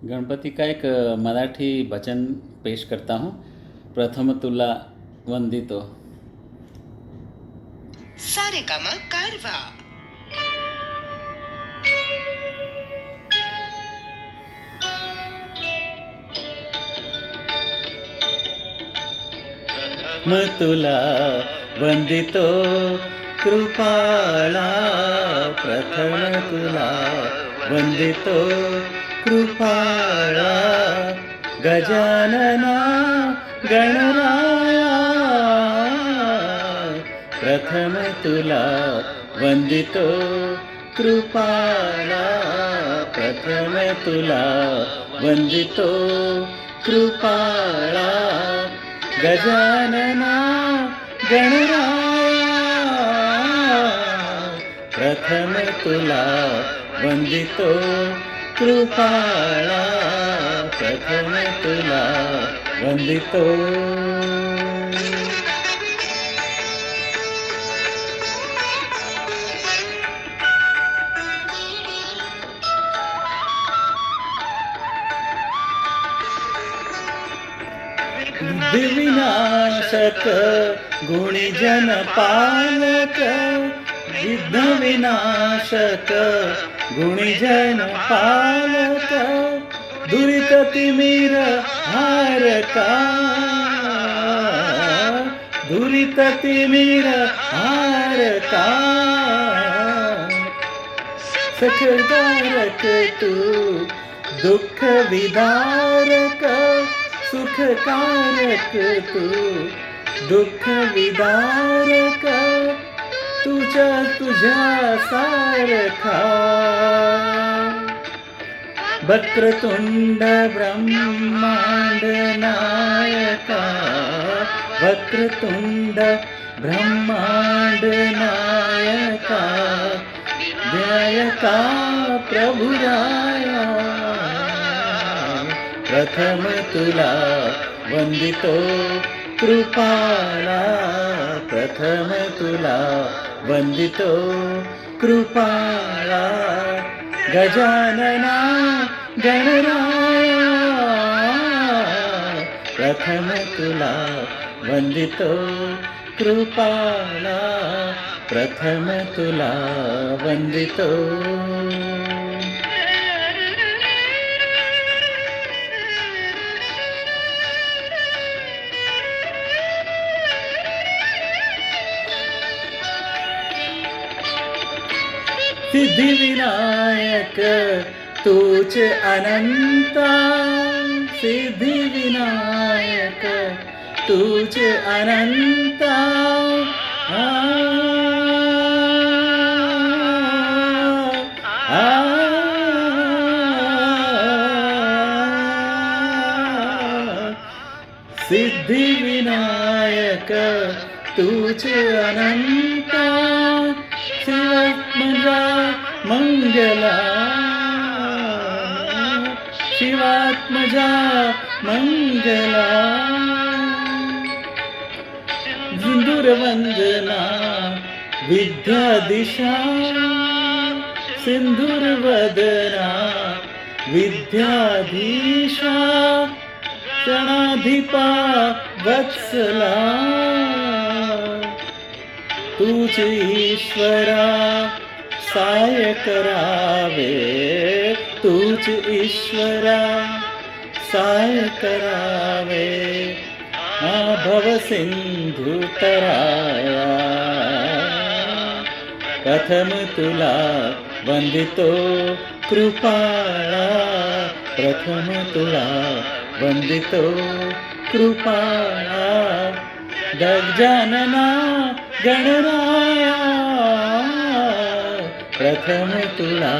गणपति का एक मराठी भजन पेश करता हूँ। प्रथम तुला वंदितो। सारेगामा कारवा. प्रथम तुला वंदितो कृपाळा, प्रथम तुला वंदितो कृपाळा, गजानना गणराया, प्रथम तुला वंदितो कृपाळा, प्रथम तुला वंदितो कृपाळा, गजानना गणराया, प्रथम तुला वंदितो कृपाळा, प्रथम तुला वंदितो. विनाशक गुणीजन पालक, विघ्न विनाशक गुणीजन पालक, दुरित तिमिर हारका, दुरित तिमिर हारका, सखदारक तू दुःख विदारक, सुखकारक तू दुःख विदारक, तुझ्या सारखा, वक्रतुंड ब्रह्मांड नायका, वक्रतुंड ब्रह्मांड नायका, ध्यायका प्रभुराया, प्रथम तुला वंदितो कृपाळा, प्रथम तुला वंदितो कृपाळा, गजानना गणराया, प्रथम तुला वंदितो कृपाळा, प्रथम तुला वंदितो. सिद्धिविनायक तूच अनंता, सिद्धिविनायक तूच अनंता, सिद्धिविनायक तूच अनंता, शिवात्मजा मंगला, शिवात्मजा मंगला, सिंदूरवंदना विद्या दिशा, सिंदूरवदना विद्याधीशा, क्षणाधिपा वत्सला, तूच ईश्वरा साय करावे, तूच ईश्वरा साय करावे, भव सिंधु तराया, प्रथम तुला वंदितो कृपाळा, प्रथम तुला वंदितो कृपाळा, गजानना गणराया, प्रथम तुला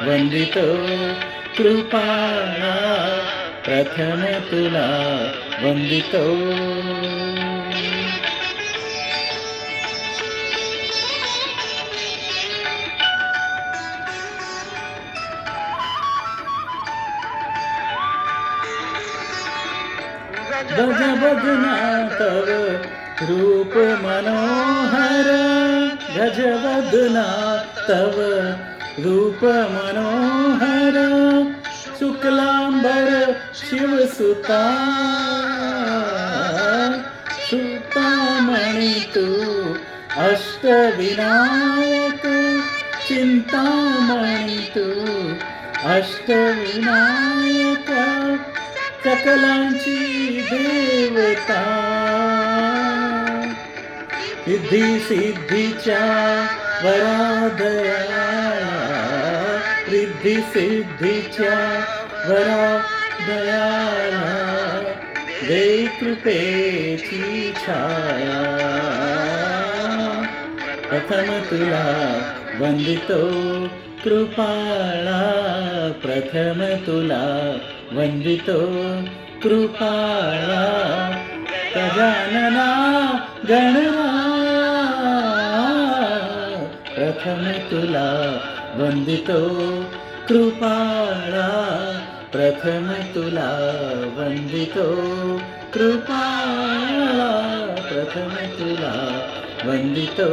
वंदितो कृपाळा, प्रथम तुला वंदितो. गजवदना तव रूप मनोहर, गजवदना तव रूप मनोहर, शुक्लांबर शिवसुता सुतामणी तू अष्टविनायक चिंतामणी तू अष्टविनायक सकलांची देवता सिद्धी सिद्धीच्या वरादयाला रिद्धी सिद्धीच्या वरादयाला दे कृपेची छाया प्रथम तुला वंदितो कृपाळा प्रथम तुला वंदितो कृपाळा गजानना गणराया प्रथम तुला वंदितो कृपाळा प्रथम तुला वंदितो कृपाळा प्रथम तुला वंदितो